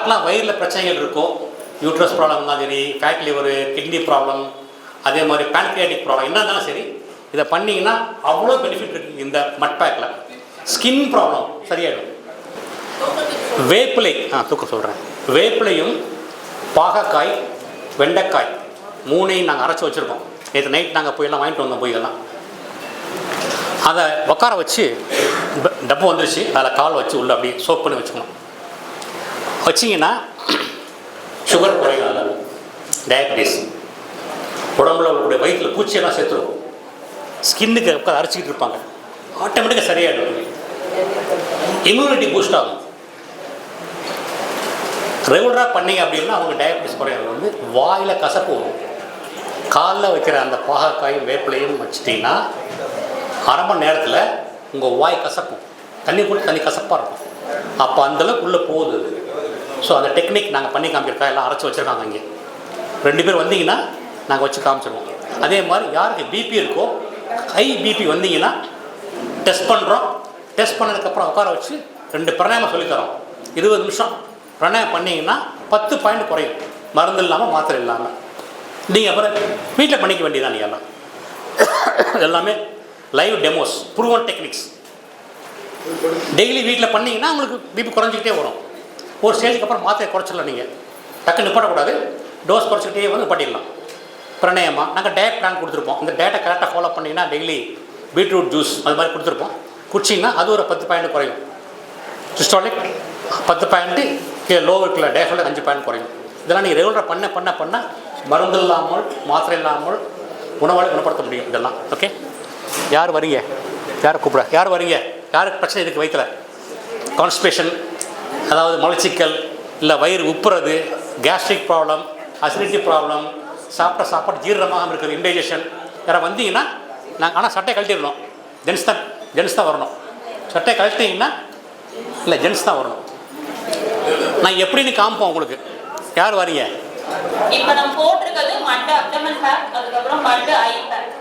யாருக்கெல்லாம் வயிறில் பிரச்சனைகள் இருக்கோ, யூட்ரஸ் ப்ராப்ளம் இருந்தாலும் சரி, ஃபேட் லிவரு, கிட்னி ப்ராப்ளம், அதே மாதிரி பேன்க்ரியாட்டிக் ப்ராப்ளம் என்ன இருந்தாலும் சரி, இதை பண்ணிங்கன்னா அவ்வளோ பெனிஃபிட் இருக்குது இந்த மட் பேக்கில். ஸ்கின் ப்ராப்ளம் சரியாயிடும். வேப்பிலை தூக்கம் சொல்கிறேன். வேப்பிலையும் பாகக்காய், வெண்டைக்காய் மூணையும் நாங்கள் அரைச்சி வச்சுருக்கோம். நேற்று நைட் நாங்கள் போயெல்லாம் வாங்கிட்டு வந்தோம். போய் இதெல்லாம் அதை உட்கார வச்சு, டப்பு வந்துருச்சு, அதில் கால் வச்சு உள்ளே அப்படியே சோப் பண்ணி வச்சுக்கணும். வச்சிங்கன்னா சுகர் குறையாத, டயபிட்டிஸ், உடம்புல அவங்களுடைய வயிற்றில் பூச்சியெல்லாம் சேர்த்துரும். ஸ்கின்னுக்கு உட்காந்து அரைச்சிக்கிட்டு இருப்பாங்க, ஆட்டோமேட்டிக்காக சரியாயிடும். இம்யூனிட்டி பூஸ்ட் ஆகும். ரெகுலராக பண்ணிங்க அப்படின்னா அவங்க டயபிட்டிஸ் குறையாது. வந்து வாயில் கசப்பு வரும். காலில் வைக்கிற அந்த பாகக்காயும் வேப்பிலையும் வச்சிட்டிங்கன்னா அரை மணி நேரத்தில் உங்கள் வாய் கசப்பும். தண்ணி போட்டு தண்ணி கசப்பாக இருக்கும். அப்போ அந்தளவுக்கு உள்ளே போகுது. ஸோ அந்த டெக்னிக் நாங்கள் பண்ணி காமிச்சிருக்கோம். எல்லாம் அரைச்சி வச்சுருக்காங்க. இங்கே 2 பேர் வந்தீங்கன்னா நாங்கள் வச்சு காமிச்சிருவோம். அதே மாதிரி யாருக்கு பிபி இருக்கோ, ஹை பிபி வந்தீங்கன்னா டெஸ்ட் பண்ணுறோம். டெஸ்ட் பண்ணதுக்கப்புறம் உட்கார வச்சு 2 பிராணாயாமம் சொல்லித்தரோம். 20 நிமிஷம் பிராணாயாமம் பண்ணிங்கன்னா 10 பாயிண்ட் குறையும். மருந்து இல்லாமல், மாத்திரை இல்லாமல். நீங்கள் அப்புறம் வீட்டில் பண்ணிக்க வேண்டியதான். நீங்கள் எல்லாம் எல்லாமே live demos, proven techniques. Daily வீட்டில் பண்ணிங்கன்னா உங்களுக்கு பிபி குறைஞ்சிக்கிட்டே வரும். ஒரு ஸ்டேஜுக்கு அப்புறம் மாத்திரை குறைச்சிடலாம். நீங்கள் டக்குன்னு நிப்பாட்டக்கூடாது. டோஸ் குறைச்சிக்கிட்டே வந்து பண்ணிடலாம். பிராணாயாமா நாங்கள் டயட் பிளான் கொடுத்துருப்போம். இந்த டயட்டை கரெக்டாக ஃபாலோ பண்ணிங்கன்னா டெய்லி பீட்ரூட் ஜூஸ் அது மாதிரி கொடுத்துருப்போம். குடிச்சிங்கன்னா அது ஒரு 10 பாயிண்ட் குறையும். சிஸ்டாலிக் 10 பாயிண்ட்டு, லோ இருக்குல்ல டயஃபாலிக் 5 பாயிண்ட் குறையும். இதெல்லாம் நீங்கள் ரெகுலராக பண்ண மருந்து இல்லாமல், மாத்திரை இல்லாமல் உணவால் குணப்படுத்த முடியும். இதெல்லாம் ஓகே. யார் வரீங்க? யாரை கூப்பிட? யார் வரீங்க? யாருக்கு பிரச்சனை இருக்குது வயிற்றில்? கான்ஸ்டிபேஷன், அதாவது மலச்சிக்கல், இல்லை வயிறு உப்புறது, கேஸ்ட்ரிக் ப்ராப்ளம், அசிடிட்டி ப்ராப்ளம், சாப்பிட்ட சாப்பாடு ஜீரணமாக இருக்குது, இன்டைஜஷன். யாரை வந்தீங்கன்னா நாங்கள் ஆனால் சட்டையை கழட்டிடணும். ஜென்ஸ் தான் வரணும். சட்டையை கழட்டிங்கன்னா இல்லை, ஜென்ஸ் தான் வரணும். நான் எப்படின்னு காமிப்போம் உங்களுக்கு. யார் வரீங்க? இப்போ நம்ம போட்டிருக்கிறது மட் அப்டமன் பேக், அதுக்கப்புறம் மட் ஐ பேக்.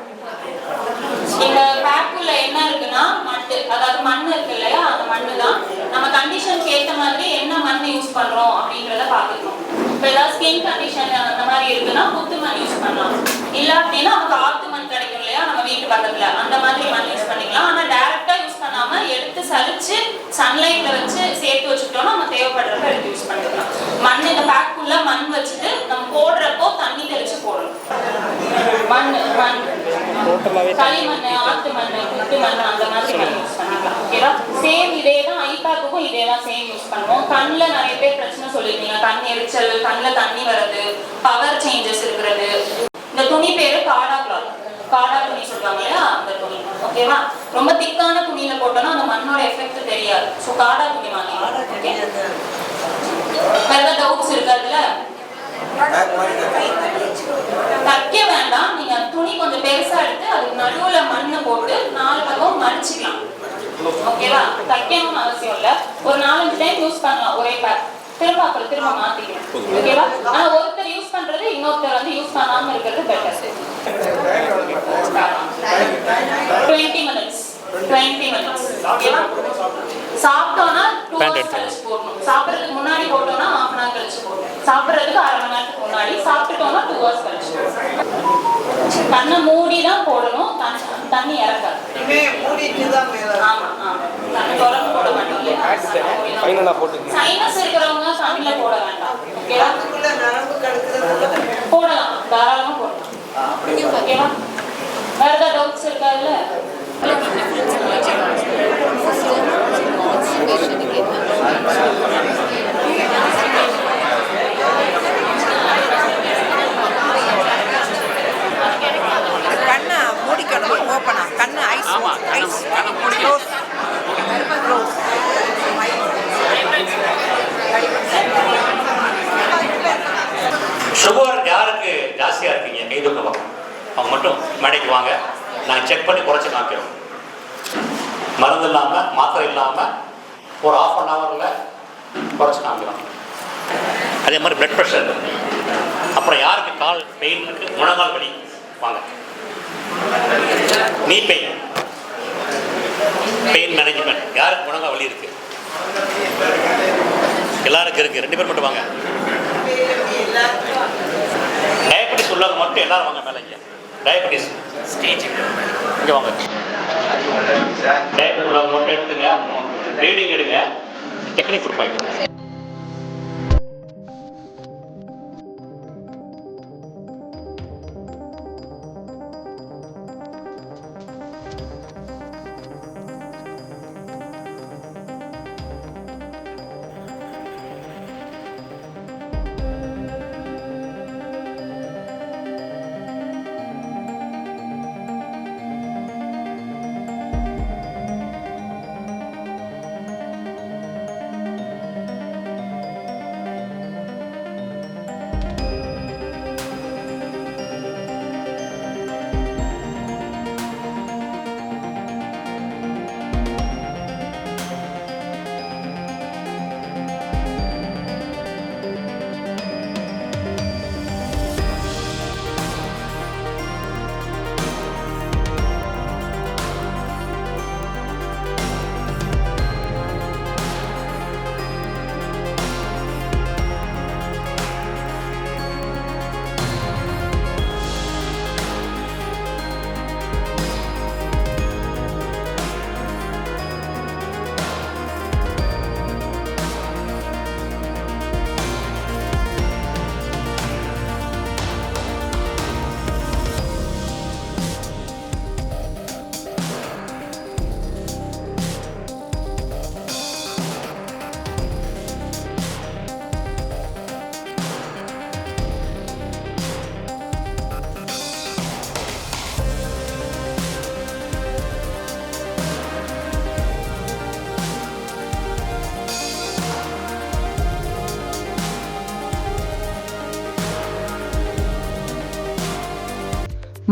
இந்த பேக்குள்ள என்ன இருக்குன்னா மட்டு, அதாவது மண் இருக்கு இல்லையா, அந்த மண்ணு தான் நம்ம கண்டிஷனுக்கு ஏற்ற மாதிரி என்ன மண் யூஸ் பண்றோம் அப்படின்றத பார்த்துக்கணும். இப்போ ஏதாவது ஸ்கின் கண்டிஷன் அந்த மாதிரி இருக்குன்னா புத்து மண் யூஸ் பண்ணலாம். இல்லை அப்படின்னா நமக்கு ஆத்து மண் கிடைக்கும் இல்லையா நம்ம வீட்டு பக்கத்துல, அந்த மாதிரி மண் யூஸ் பண்ணிக்கலாம். ஆனால் டைரக்டா யூஸ் பண்ணாம எடுத்து சலிச்சு சன்லைட்ல வச்சு சேர்த்து வச்சுக்கிட்டோம்னா நம்ம தேவைப்படுறப்ப எடுத்து யூஸ் பண்ணிக்கலாம். மண் இந்த பேக்குள்ள மண் வச்சுட்டு நம்ம போடுறப்போ தண்ணி தெளிச்சு போடணும். மண் களிமண், ஆத்து மண், புத்து மண் அந்த மாதிரி மண் யூஸ் பண்ணிக்கலாம். ஓகேவா? சேம் இதே தான் ஐபேக்குக்கும் இதே தான் சேம் யூஸ் பண்ணுவோம். கண்ணில் நிறைய பேர் பிரச்சனை சொல்லியிருக்கீங்க, கண் எரிச்சல், கண்ணில் தண்ணி வர்றது, பவர் சேஞ்சஸ் இருக்கிறது. இந்த துணி பேரு காடா கிளாத், காடா துணி சொல்றாங்க இல்லையா, அந்த துணி. ஓகேவா? ரொம்ப திக்கான துணியில போட்டோம்னா அந்த மண்ணோட எஃபெக்ட் தெரியாது. ஸோ காடா துணி வாங்கிக்கலாம். ஓகே, வேற ஏதாவது டவுட்ஸ் இருக்காதுல்ல? தைக்க வேண்டாம். நீங்க துணி கொஞ்சம் பெருசா எடுத்து அதுக்கு நடுவுல மண்ணை போட்டு 4 பக்கம் மடிச்சுக்கலாம். ஓகேவா? தைக்கணும்னு அவசியம் இல்லை. ஒரு 4-5 டைம் யூஸ் பண்ணலாம் ஒரே பேக். திரும்ப மாத்திக்கலாம். ஓகேவா? ஆனா ஒருத்தர் யூஸ் பண்றது இன்னொருத்தர் வந்து யூஸ் பண்ணாம இருக்கிறது பெட்டர். 20 minutes. ஓகேவா? சாப்பிட்டோம்னா 2 hours கழிச்சு போடணும். சாப்பிட்றதுக்கு முன்னாடி போட்டோம்னா 1/2 hour கழிச்சு போடணும். சாப்பிட்றதுக்கு 1/2 மணி நேரத்துக்கு முன்னாடி, சாப்பிட்டுட்டோம்னா 2 hours கழிச்சு போடணும். கண்ணை மூடி தான் போடணும். தண்ணி இறக்காது. ஆமா கண்ணை திறந்து போட மாட்டோம் இல்லையா? சைனஸ் இருக்கிறவங்க தண்ணியில போட வேண்டாம். ஓகேவா? போடலாம், தாராளமா போடலாம். ஓகேவா? வேற ஏதாவது டவுட்ஸ் இருக்காதுல்ல? கண்ணை மூடிக்கணும், ஓப்பனா கண்ணு ஐஸ் க்ளோஸ். சுகர் யாருக்கு ஜாஸ்தியாக இருக்கீங்க கை தூக்கம் அவங்க மட்டும் மேடைக்கு வாங்க. நாங்கள் செக் பண்ணி குறைச்சி காமிக்கிறோம். மருந்து இல்லாமல், மாத்திரை இல்லாமல் ஒரு 1/2 hour குறைச்சி காமிக்கிறோம். அதே மாதிரி பிளட் ப்ரெஷர், அப்புறம் யாருக்கு கால் பெயின் இருக்குது, முழங்கால் வலி வாங்க. நீ பெயின் மேனேஜ்மெண்ட், யாருக்கு முழங்கால் வலி இருக்குது? எல்லாருக்கும் இருக்குது, 2 பேர் மட்டும் வாங்க. டயபெட்டிஸ் உள்ளவங்க மட்டும் எல்லாரும் வாங்க மேலே. இங்கே டயபெட்டிஸ் ஸ்டேஜ் இங்கே வாங்க. டயபெட்டிஸ் உள்ளவங்க மட்டும் எடுத்துங்க, ரீடிங் எடுங்க, டெக்னிக் கொடுப்பாங்க.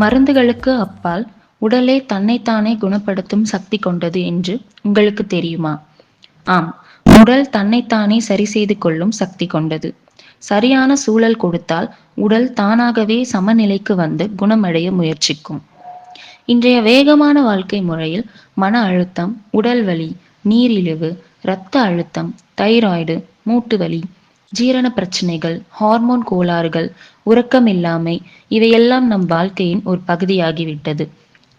மருந்துகளுக்கு அப்பால் உடலே தன்னைத்தானே குணப்படுத்தும் சக்தி கொண்டது என்று உங்களுக்கு தெரியுமா? ஆம், உடல் தன்னைத்தானே சரி செய்து கொள்ளும் சக்தி கொண்டது. சரியான சூழல் கொடுத்தால் உடல் தானாகவே சமநிலைக்கு வந்து குணமடைய முயற்சிக்கும். இன்றைய வேகமான வாழ்க்கை முறையில் மன அழுத்தம், உடல் வலி, நீரிழிவு, இரத்த அழுத்தம், தைராய்டு, மூட்டு வலி, ஜீரண பிரச்சனைகள், ஹார்மோன் கோளாறுகள், உறக்கமில்லாமை இவையெல்லாம் நம் வாழ்க்கையின் ஒரு பகுதியாகிவிட்டது.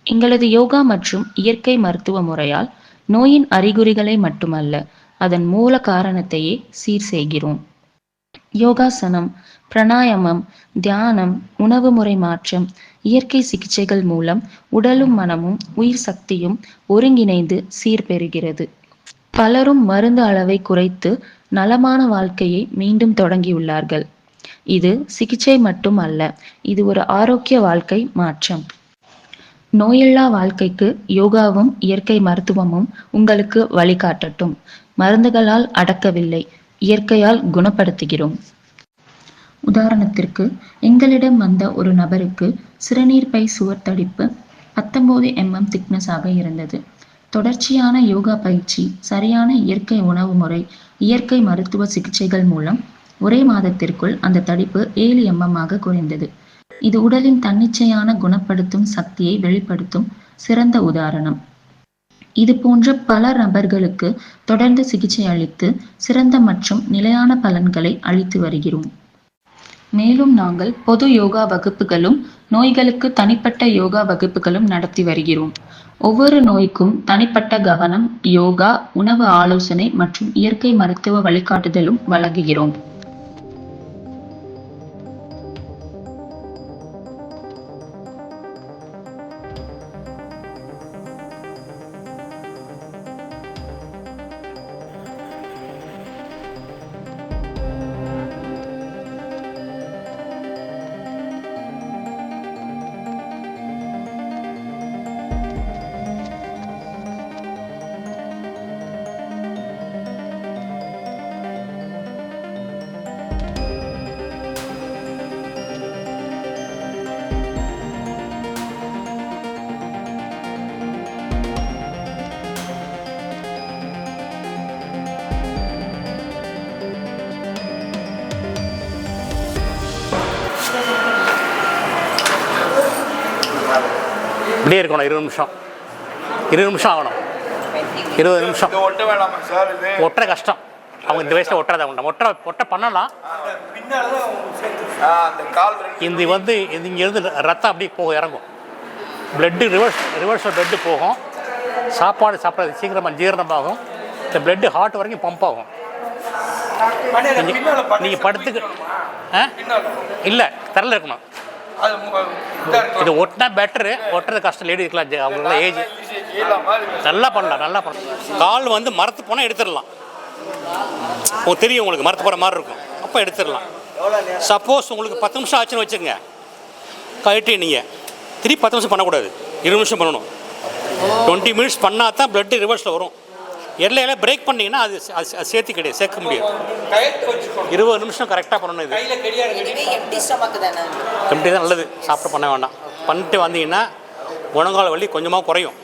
எங்களது யோகா மற்றும் இயற்கை மருத்துவ முறையால் நோயின் அறிகுறிகளை மட்டுமல்ல, அதன் மூல காரணத்தையே சீர் செய்கிறோம். யோகாசனம், பிராணாயாமம், தியானம், உணவு முறை மாற்றம், இயற்கை சிகிச்சைகள் மூலம் உடலும் மனமும் உயிர் சக்தியும் ஒருங்கிணைந்து சீர்பெறுகிறது. பலரும் மருந்து அளவை குறைத்து நலமான வாழ்க்கையை மீண்டும் தொடங்கியுள்ளார்கள். இது சிகிச்சை மட்டும் அல்ல, இது ஒரு ஆரோக்கிய வாழ்க்கை மாற்றம். நோயில்லா வாழ்க்கைக்கு யோகாவும் இயற்கை மருத்துவமும் உங்களுக்கு வழிகாட்டட்டும். மருந்துகளால் அடக்கவில்லை, இயற்கையால் குணப்படுத்துகிறோம். உதாரணத்திற்கு, எங்களிடம் வந்த ஒரு நபருக்கு சிறுநீர் பை சுவர் தடிப்பு 19 mm திக்னஸ் ஆக இருந்தது. தொடர்ச்சியான யோகா பயிற்சி, சரியான இயற்கை உணவு முறை, இயற்கை மருத்துவ சிகிச்சைகள் மூலம் ஒரே மாதத்திற்குள் அந்த தடிப்பு 7 mm ஆக குறைந்தது. இது உடலின் தன்னிச்சையான குணப்படுத்தும் சக்தியை வெளிப்படுத்தும் சிறந்த உதாரணம். இது போன்ற பல நபர்களுக்கு தொடர்ந்து சிகிச்சை அளித்து சிறந்த மற்றும் நிலையான பலன்களை அளித்து வருகிறோம். மேலும் நாங்கள் பொது யோகா வகுப்புகளும் நோய்களுக்கு தனிப்பட்ட யோகா வகுப்புகளும் நடத்தி வருகிறோம். ஒவ்வொரு நோய்க்கும் தனிப்பட்ட கவனம், யோகா, உணவு ஆலோசனை மற்றும் இயற்கை மருத்துவ வழிகாட்டுதலும் வழங்குகிறோம். இப்படியே இருக்கணும். 20 நிமிஷம் 20 நிமிஷம் ஆகணும். 20 நிமிஷம் ஒட்ட வேணாமா சார்? இது ஒட்டுற கஷ்டம். அவங்க இந்த வயசில் ஒட்டுறது அவங்க ஒட்ட பண்ணலாம். இது வந்து இங்கேருந்து ரத்தம் அப்படியே போகும், இறங்கும். பிளட்டு ரிவர்ஸில் பிளட்டு போகும். சாப்பாடு சாப்பிட்றது சீக்கிரமாக ஜீரணமாகும். இந்த பிளட்டு ஹார்ட் வரைக்கும் பம்ப் ஆகும். நீங்கள் படுத்துக்கு இல்லை தரல இருக்கணும். இது ஒட்டினா பெட்டரு. ஒட்டுறது கஷ்டம். லேடி இருக்கலாம், அவங்களாம் ஏஜ் நல்லா பண்ணலாம். கால் வந்து மரத்து போனால் எடுத்துடலாம். தெரியும் உங்களுக்கு மரத்து போகிற மாதிரி இருக்கும், அப்போ எடுத்துடலாம். சப்போஸ் உங்களுக்கு 10 நிமிஷம் ஆச்சுன்னு வச்சுக்கோங்க, கழட்டி நீங்கள் திருப்பி 10 நிமிஷம் பண்ணக்கூடாது, 20 நிமிஷம் பண்ணணும். 20 மினிட்ஸ் பண்ணால் தான் பிளட்டு ரிவர்ஸில் வரும். எல்லையில பிரேக் பண்ணிங்கன்னா அது சேர்க்க முடியாது. 20 நிமிஷம் கரெக்டாக பண்ணணும். இது எம்டி தான் நல்லது. சாப்பிட பண்ண வேண்டாம். பண்ணிட்டு வந்தீங்கன்னா முழங்கால் வலி கொஞ்சமாக குறையும்.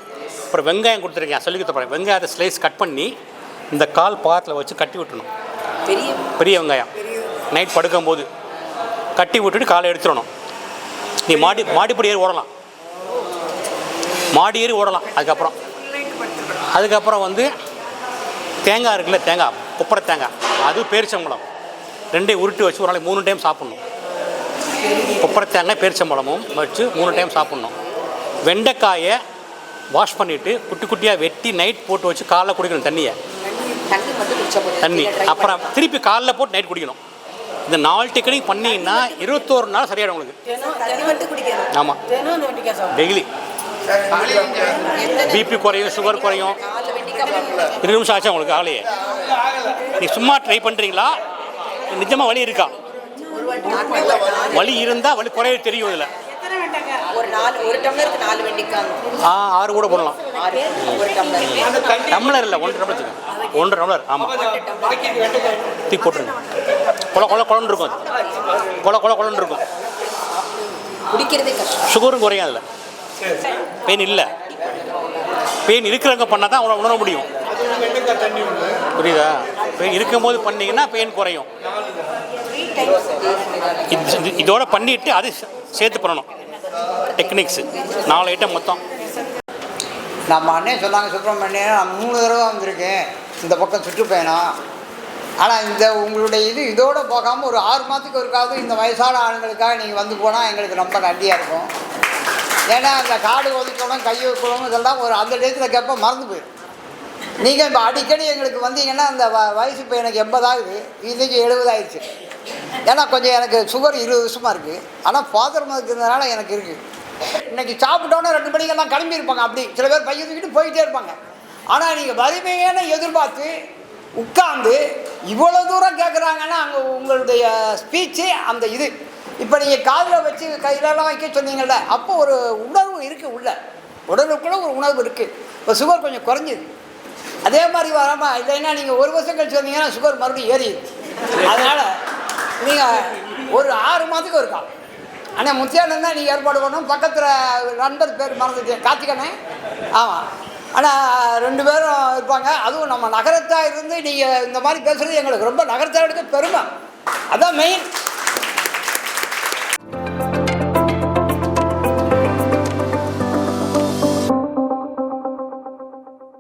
அப்புறம் வெங்காயம் கொடுத்துருக்கேன், சொல்லி கொடுத்துருப்பேன். வெங்காயத்தை ஸ்லைஸ் கட் பண்ணி இந்த கால் பாதத்தில் வச்சு கட்டி விட்டணும். பெரிய வெங்காயம் நைட் படுக்கும்போது கட்டி விட்டுட்டு காலை எடுத்துடணும். நீ மாடிப்படி ஏறி ஓடலாம், மாடி ஏறி ஓடலாம். அதுக்கப்புறம் வந்து தேங்காய் இருக்குல்ல, தேங்காய் கொப்பரை தேங்காய், அது பேரிச்சம்பழம் 2 உருட்டி வச்சு ஒரு நாளைக்கு 3 டைம் சாப்பிட்ணும். கொப்பரை தேங்காய் பேரிச்சம்பழமும் வச்சு 3 டைம் சாப்பிட்ணும். வெண்டைக்காயை வாஷ் பண்ணிவிட்டு குட்டி குட்டியாக வெட்டி நைட் போட்டு வச்சு காலைல குடிக்கணும். தண்ணி அப்புறம் திருப்பி காலைல போட்டு நைட் குடிக்கணும். இந்த 4 டெக்னிக் பண்ணிங்கன்னா 21 நாள் சரியாயிடும் உங்களுக்கு. ஆமாம், டெய்லி பிபி குறையும், சுகர் குறையும். 20 நிமிஷம் ஆச்சா உங்களுக்கு ஆலையே? நீ சும்மா ட்ரை பண்ணுறீங்களா? நிஜமாக வலி இருக்கா? வலி இருந்தால் வலி குறைய தெரியும். இதில் ஒரு டம்ளருக்கு 4 வெண்டைக்காய். 6 கூட போடலாம். டம்ளர் இல்லை, 1 டம்ளர் வச்சுக்கோங்க. 1 டம்ளர். ஆமாம், தூக்கி போட்டுருங்க. கொலன்னு இருக்கும். கொலன்னு இருக்கும். குடிக்கிறதே கஷ்டம். சுகரும் குறையும். அதில் பெயின் இல்லை. பெயின் இருக்கிறவங்க பண்ணால் தான் உணர முடியும். புரியுதா? பெயின் இருக்கும்போது பண்ணிங்கன்னா பெயின் குறையும். இதோட பண்ணிவிட்டு அது சேர்த்து பண்ணணும். டெக்னிக்ஸு 4 ஐட்டம் மொத்தம். நம்ம அண்ணன் சொன்னாங்க, சுப்பிரமணியன் நான் 3 தடவை வந்திருக்கேன் இந்த பக்கம் சுற்றுப்பயணம். ஆனால் இந்த உங்களுடைய இதோடு போகாமல் ஒரு 6 மாதத்துக்கு ஒருக்காவது இந்த வயசான ஆளுங்களுக்காக நீங்கள் வந்து போனால் எங்களுக்கு ரொம்ப நன்றியாக இருக்கும். ஏன்னா அந்த காடு ஒதுக்கணும், கை வைக்கணும், இதெல்லாம் ஒரு அந்த டேத்தில் கேட்ப மறந்து போயிடும். நீங்கள் இப்போ அடிக்கடி எங்களுக்கு வந்தீங்கன்னா அந்த வயசு இப்போ எனக்கு 80 ஆகுது, இன்றைக்கி 70 ஆயிடுச்சு. ஏன்னா கொஞ்சம் எனக்கு சுகர் 20 வருஷமாக இருக்குது. ஆனால் ஃபாதர் இருக்கிறதுனால எனக்கு இருக்குது. இன்றைக்கி சாப்பிட்டோன்னே 2 மணிக்கெல்லாம் கிளம்பியிருப்பாங்க. அப்படி சில பேர் பையன் தூக்கிட்டு போயிட்டே இருப்பாங்க. ஆனால் நீங்கள் வறுமையான எதிர்பார்த்து உட்காந்து இவ்வளோ தூரம் கேட்குறாங்கன்னா அங்கே உங்களுடைய ஸ்பீச்சு அந்த இது இப்போ நீங்கள் காதில் வச்சு கையிலலாம் வைக்க சொன்னீங்கள்ல, அப்போ ஒரு உணர்வு இருக்குது. உடலுக்குள்ள ஒரு உணர்வு இருக்குது. இப்போ சுகர் கொஞ்சம் குறைஞ்சிது. அதே மாதிரி வராமல் இல்லைன்னா நீங்கள் 1 வருஷம் கழிச்சு வந்தீங்கன்னா சுகர் மறுபடியும் ஏறிடுது. அதனால் நீங்கள் ஒரு 6 மாதத்துக்கு இருக்கா. ஆனால் முத்தியானந்தான் தான் நீங்கள் ஏற்பாடு பண்ணணும். பக்கத்தில் நண்பர் பேர் மறந்துட்டேன், கார்த்திகனே. ஆமாம், ஆனால் 2 பேரும் இருப்பாங்க. அதுவும் நம்ம நகரத்தாக இருந்து நீங்கள் இந்த மாதிரி பேசுகிறது எங்களுக்கு ரொம்ப நகரத்தாக எடுக்க பெருமை. அதான் மெயின்.